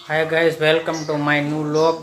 Hi guys, welcome to my new vlog.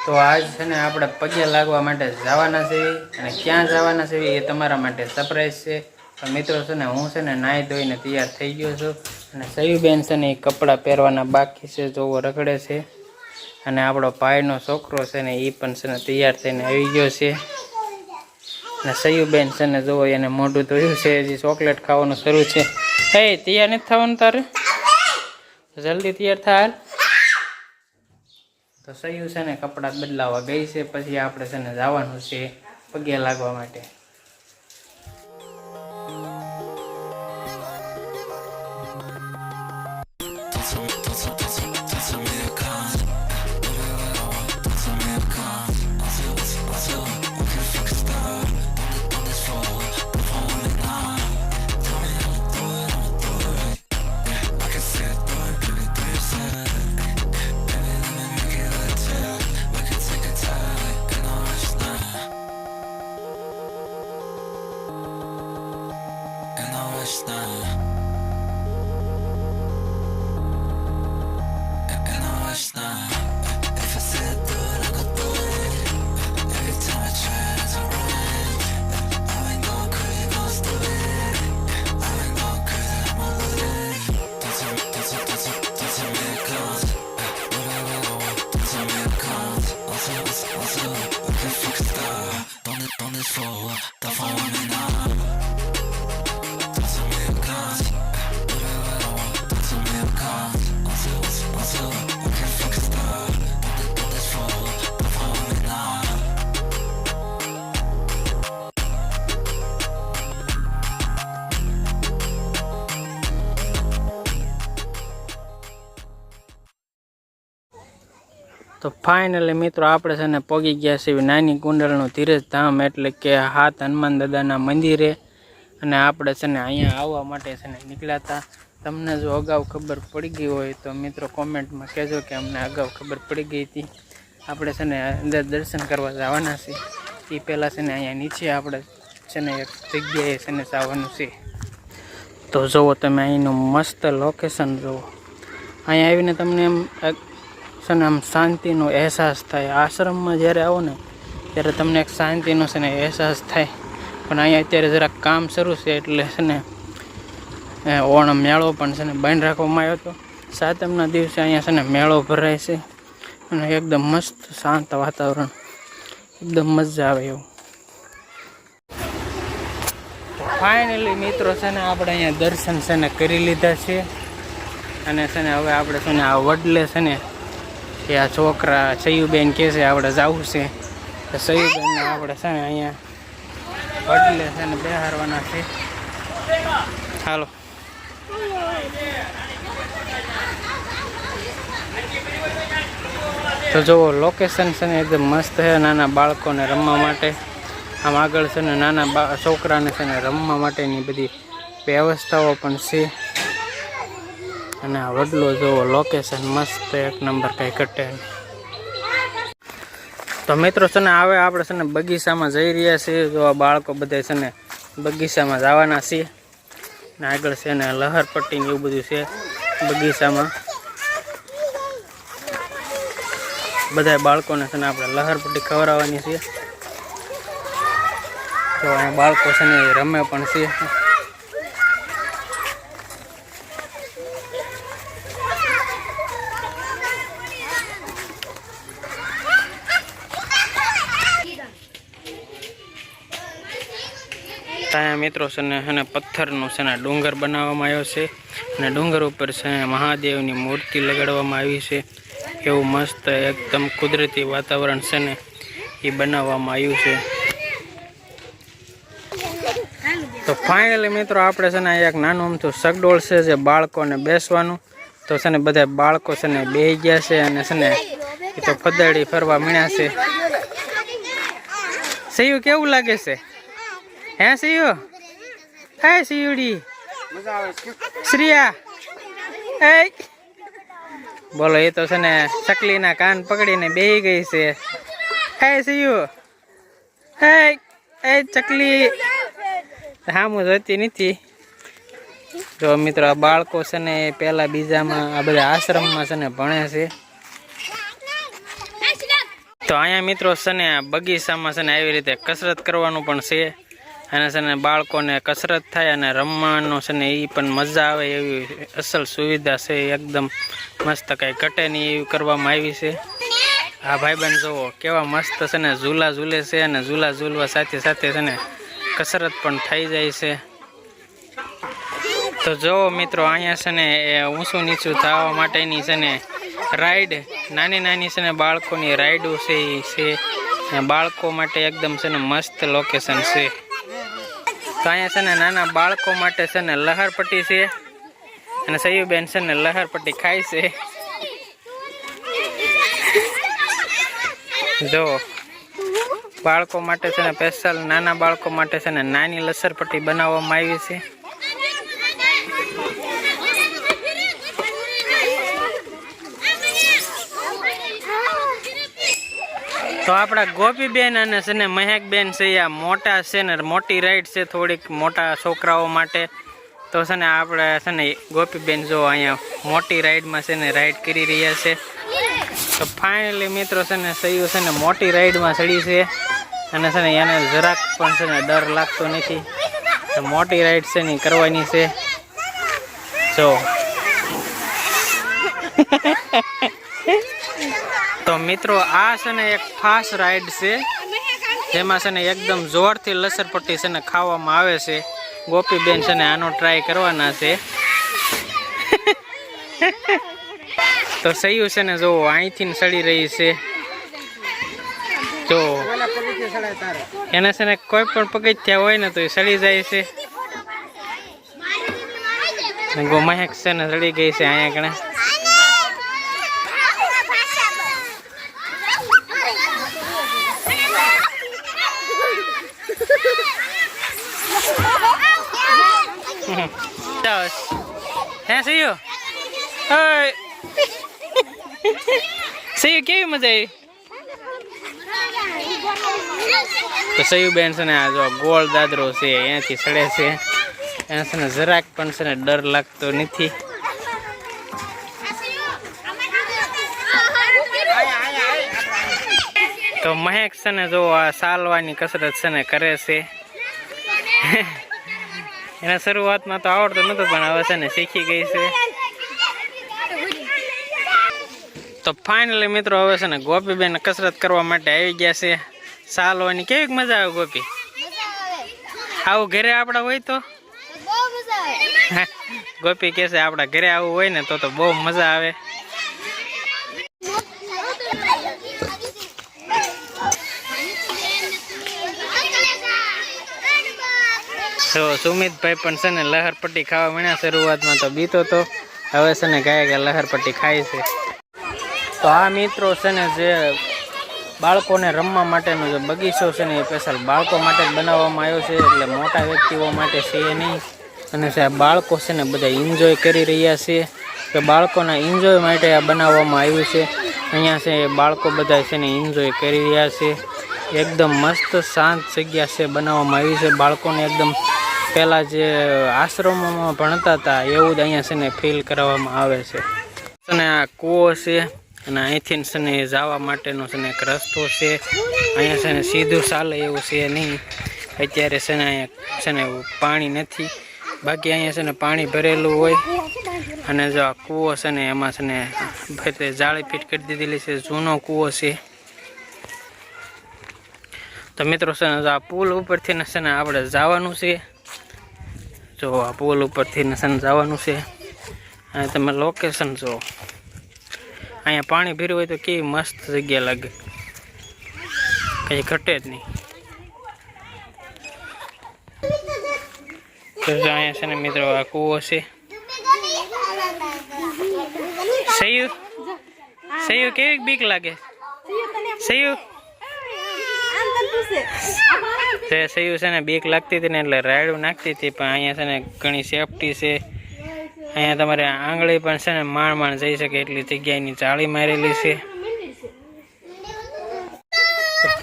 તો આજ છે ને આપણે પગે લાગવા માટે જવાના છે અને ક્યાં જવાના છે એ તમારા માટે સરપ્રાઈઝ છે. તો મિત્રો છે ને હું છે ને નાહી ધોઈને તૈયાર થઈ ગયો છું અને સયુબેન છે ને એ કપડાં પહેરવાના બાકી છે, જોવો રખડે છે. અને આપણો ભાઈનો છોકરો છે ને એ પણ છે ને તૈયાર થઈને આવી ગયો છે. અને સયુબેન છે ને જોવો એને મોઢું ધોયું છે, હજી ચોકલેટ ખાવાનું શરૂ છે. હે, તૈયાર નથી થવાનું તારે? જલ્દી તૈયાર થાય. તો સયુ છે ને કપડાં બદલાવા ગઈ છે, પછી આપણે છે ને જવાનું છે પગે લાગવા માટે. તો ફાઇનલી મિત્રો આપણે છે ને પહોંચી ગયા છીએ નાની કુંડળનું ધીરજ ધામ, એટલે કે હાથ હનુમાન દાદાના મંદિરે. અને આપણે છે ને અહીંયા આવવા માટે છે ને નીકળ્યા હતા. તમને જો અગાઉ ખબર પડી ગઈ હોય તો મિત્રો કોમેન્ટમાં કહેજો કે અમને અગાઉ ખબર પડી ગઈ હતી. આપણે છે ને અંદર દર્શન કરવા જવાના છે. એ પહેલાં છે ને અહીંયા નીચે આપણે છે ને એક જગ્યાએ છે ને જવાનું છે. તો જુઓ તમે અહીંનું મસ્ત લોકેશન જુઓ. અહીંયા આવીને તમને એમ છે ને આમ શાંતિનો અહેસાસ થાય. આશ્રમમાં જ્યારે આવો ને ત્યારે તમને એક શાંતિનો છે ને અહેસાસ થાય. પણ અહીંયા અત્યારે જરાક કામ શરૂ છે એટલે છે ને ઓણમ મેળો પણ છે ને બંધ રાખવામાં આવ્યો હતો. સાતમના દિવસે અહીંયા છે ને મેળો ભરાય છે અને એકદમ મસ્ત શાંત વાતાવરણ, એકદમ મજા આવે એવું. ફાઇનલી મિત્રો છે ને આપણે અહીંયા દર્શન છે ને કરી લીધા છે. અને છે ને હવે આપણે છે ને આ વડલે છે ને કે આ છોકરા સયુબેન કહે છે આપણે જવું છે, તો સયુબેનને આપણે છે ને અહીંયા વડલે છે ને બેહારવાના છે. હાલો. તો જુઓ લોકેશન છે ને એકદમ મસ્ત છે નાના બાળકોને રમવા માટે. આમ આગળ છે ને નાના છોકરાને છે ને રમવા માટેની બધી વ્યવસ્થાઓ પણ છે. અને આ વડલો જોવો લોકેશન મસ્ત એક નંબર, કંઈ ઘટે. તો મિત્રો છે ને હવે આપણે છે ને બગીચામાં જઈ રહ્યા છીએ. જો આ બાળકો બધા છે ને બગીચામાં જવાના છીએ. ને આગળ છે ને લહરપટ્ટી ને એવું બધું છે બગીચામાં. બધા બાળકોને છે ને આપણે લહરપટ્ટી ખવડાવવાની છે. તો અહીંયા બાળકો છે ને રમે પણ છે. ત્યાં મિત્રો છે ને પથ્થરનું છે ને ડુંગર બનાવવામાં આવ્યો છે અને ડુંગર ઉપર છે ને મહાદેવની મૂર્તિ લગાડવામાં આવી છે. એવું મસ્ત એકદમ કુદરતી વાતાવરણ છે ને એ બનાવવામાં આવ્યું છે. તો ફાઇનલી મિત્રો આપણે છે ને એક નાનું અમથું સગડોળ છે જે બાળકોને બેસવાનું. તો છે ને બધા બાળકો છે ને બેસી ગયા છે અને છે ને એ તો ફદડી ફરવા મળ્યા છે. સયું કેવું લાગે છે? હે સયું? હે સયુડી? શ્રીયા? હે બોલો, એ તો છે ને ચકલીના કાન પકડીને બેસી ગઈ છે. હે સયું? હે એ ચકલી સામું જોતી નથી. જો મિત્રો આ બાળકો છે ને એ પહેલા બીજામાં આ બધા આશ્રમમાં છે ને ભણે છે. તો અહીંયા મિત્રો છે ને બગીચામાં છે ને આવી રીતે કસરત કરવાનું પણ છે અને છે ને બાળકોને કસરત થાય અને રમવાનું છે ને એ પણ મજા આવે એવી અસલ સુવિધા છે. એકદમ મસ્ત કંઈ ઘટે નહીં એવી કરવામાં આવી છે. આ ભાઈબંધ જુઓ કેવા મસ્ત છે ને ઝૂલા ઝૂલે છે અને ઝૂલા ઝૂલવા સાથે સાથે છે ને કસરત પણ થઈ જાય છે. તો જુઓ મિત્રો અહીંયા છે ને એ ઊંચું નીચું થવા માટેની છે ને રાઈડ નાની નાની છે ને બાળકોની રાઈડો છે એ છે. બાળકો માટે એકદમ છે ને મસ્ત લોકેશન છે. તો અહીંયા છે ને નાના બાળકો માટે છે ને લહરપટ્ટી છે અને સયુબેન છે ને લહરપટ્ટી ખાય છે. જો બાળકો માટે છે ને સ્પેશિયલ નાના બાળકો માટે છે ને નાની લસરપટ્ટી બનાવવામાં આવી છે. તો આપણા ગોપીબેન અને છે ને મહેકબેન છે આ મોટા છે ને મોટી રાઈડ છે થોડીક મોટા છોકરાઓ માટે. તો છે ને આપણે છે ને ગોપીબેન જો અહીંયા મોટી રાઈડમાં છે ને રાઈડ કરી રહ્યા છે. તો ફાઇનલી મિત્રો છે ને સહી છે ને મોટી રાઈડમાં ચડી છે અને છે ને એને જરાક પણ છે ને ડર લાગતો નથી. તો મોટી રાઈડ છે ને કરવાની છે. જો તો મિત્રો આ છે ને એક ફાસ્ટ રાઈડ છે જેમાં છે ને એકદમ જોરથી લસરપટ્ટી છે ને ખાવામાં આવે છે. ગોપીબેન છે ને આનો ટ્રાય કરવાના છે. તો સહી છે ને જો અહીંથી સડી રહી છે. તો એને છે ને કોઈ પણ પગથિયા હોય ને તો એ સડી જાય છે. મહેક છે ને સડી ગઈ છે અહીંયા કણે. હે સહી સહી કેવી મજા આવી? તો સયુબેન છે ને આ જો ગોળ દાદરો છે અહીંયાથી સડે છે. એને છે ને જરાક પણ છે ને ડર લાગતો નથી. તો મહેક છે ને જો આ ચાલવાની કસરત છે ને કરે છે. એને શરૂઆતમાં તો આવડતું નહોતું પણ હવે છે ને શીખી ગઈ છે. તો ફાઇનલી મિત્રો હવે છે ને ગોપીબેન કસરત કરવા માટે આવી ગયા છે. ચાલવાની કેવી મજા આવે ગોપી? આવું ઘરે આપડા હોય તો ગોપી કહે છે આપડા ઘરે આવું હોય ને તો બહુ મજા આવે. તો સુમિતભાઈ પણ છે ને લહરપટ્ટી ખાવા મળ્યા. શરૂઆતમાં તો બીતો તો હવે છે ને ગાય લહરપટ્ટી ખાય છે. તો આ મિત્રો છે ને જે બાળકોને રમવા માટેનો જે બગીચો છે ને એ સ્પેશિયલ બાળકો માટે જ બનાવવામાં આવ્યો છે. એટલે મોટા વ્યક્તિઓ માટે છે નહીં. અને છે બાળકો છે ને બધા એન્જોય કરી રહ્યા છે કે બાળકોના એન્જોય માટે આ બનાવવામાં આવ્યું છે. અહીંયા છે બાળકો બધા છે ને એન્જોય કરી રહ્યા છે. એકદમ મસ્ત શાંત જગ્યા છે બનાવવામાં આવી છે. બાળકોને એકદમ પહેલાં જે આશ્રમોમાં ભણતા હતા એવું જ અહીંયા છે ને ફીલ કરાવવામાં આવે છે. અને આ કૂવો છે અને અહીંથી છે ને જવા માટેનો છે ને એક રસ્તો છે. અહીંયા છે ને સીધું ચાલે એવું છે નહીં. અત્યારે છે ને અહીંયા છે ને પાણી નથી. બાકી અહીંયા છે ને પાણી ભરેલું હોય. અને જો આ કૂવો છે ને એમાં છે ને જાળી ફીટ કરી દીધેલી છે. જૂનો કૂવો છે. તો મિત્રો છે ને આ પુલ ઉપરથી છે ને આપણે જવાનું છે. જો આ પુલ ઉપરથી છે ને જવાનું છે. અને તમે લોકેશન જો અહીંયા પાણી ભર્યું હોય તો કેવી મસ્ત જગ્યા લાગે, કંઈ ઘટે જ નહીં. તો અહીંયા છે ને મિત્રો આ કૂવો છે. સહયું કેવી બીક લાગે? સહયું છે ને બીક લાગતી હતી ને એટલે રાયડું નાખતી હતી. પણ અહીંયા છે ને ઘણી સેફટી છે. અહીંયા તમારે આંગળી પણ છે ને માણ જઈ શકે એટલી જગ્યાની જાળી મારેલી છે.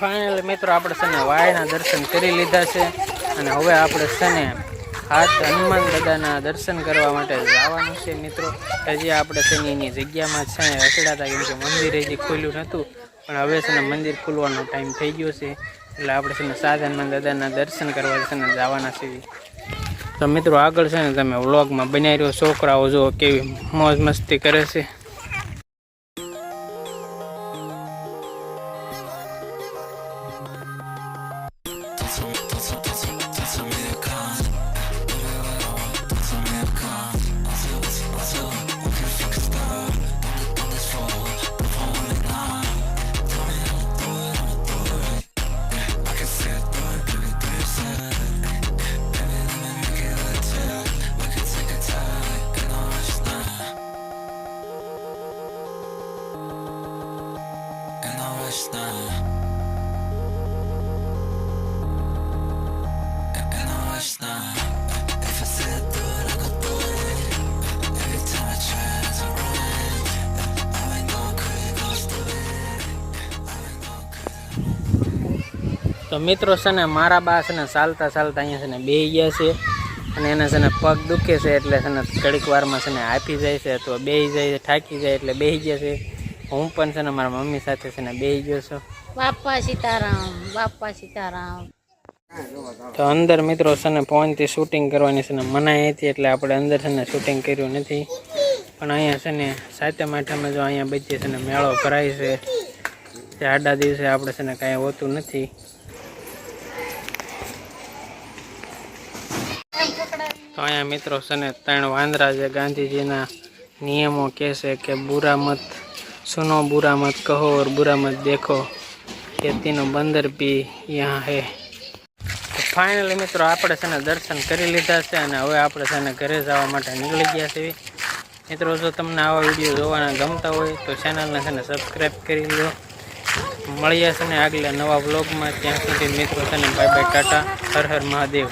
ફાઇનલી મિત્રો આપણે છે ને વાયના દર્શન કરી લીધા છે અને હવે આપણે છે ને હાથ હનુમાન દાદાના દર્શન કરવા માટે જવાનું છે મિત્રો. હજી આપણે છે એની જગ્યામાં જ છે ને રખડાતા, કેમ કે મંદિર હજી ખુલ્યું નહોતું, પણ હવે છે ને મંદિર ખુલવાનો ટાઈમ થઈ ગયો છે. એટલે આપણે છે ને સાત હનુમાન દાદાના દર્શન કરવા છે ને જવાના છીએ. તો મિત્રો આગળ છે ને તમે વ્લોગમાં બનાવી રહ્યો. છોકરાઓ જો કેવી મોજ મસ્તી કરે છે. તો મિત્રો છે ને મારા બા છે ને ચાલતા ચાલતા અહીંયા છે ને બેસી ગયા છે, અને એને છે ને પગ દુખે છે એટલે છે ને ઘડીક વારમાં છે ને આપી જાય છે, અથવા બેસી જાય છે, થાકી જાય એટલે બેસી ગયા છે. હું પણ છે ને મારા મમ્મી સાથે છે ને બેસી ગયો છું. બાપા સીતારામ, બાપા સીતારામ. તો અંદર મિત્રો છે ને ફોનથી શૂટિંગ કરવાની છે ને મનાઈ હતી, એટલે આપણે અંદર છે ને શૂટિંગ કર્યું નથી. પણ અહીંયા છે ને સાતમ આઠમમાં જો અહીંયા બધી છે ને મેળો ભરાય છે, તે આડા દિવસે આપણે છે ને કાંઈ હોતું નથી. તો અહીંયા મિત્રો છે ને 3 વાંદરા જે ગાંધીજીના નિયમો કહે છે કે બુરા મત સુનો, બુરા મત કહો और बुरा मत देखो, ये तीनों बंदर भी यहाँ है. તો ફાઇનલી મિત્રો આપણે છે ને દર્શન કરી લીધા છે, અને હવે આપણે છે ને ઘરે જવા માટે નીકળી ગયા છીએ. મિત્રો જો તમને આવા વિડીયો જોવાના ગમતા હોય તો ચેનલને છે ને સબસ્ક્રાઈબ કરી લો. મળીએ છે ને આગલા નવા વ્લોગમાં. ત્યાં સુધી મિત્રો છે ને બાય બાય, ટાટા, હર હર મહાદેવ.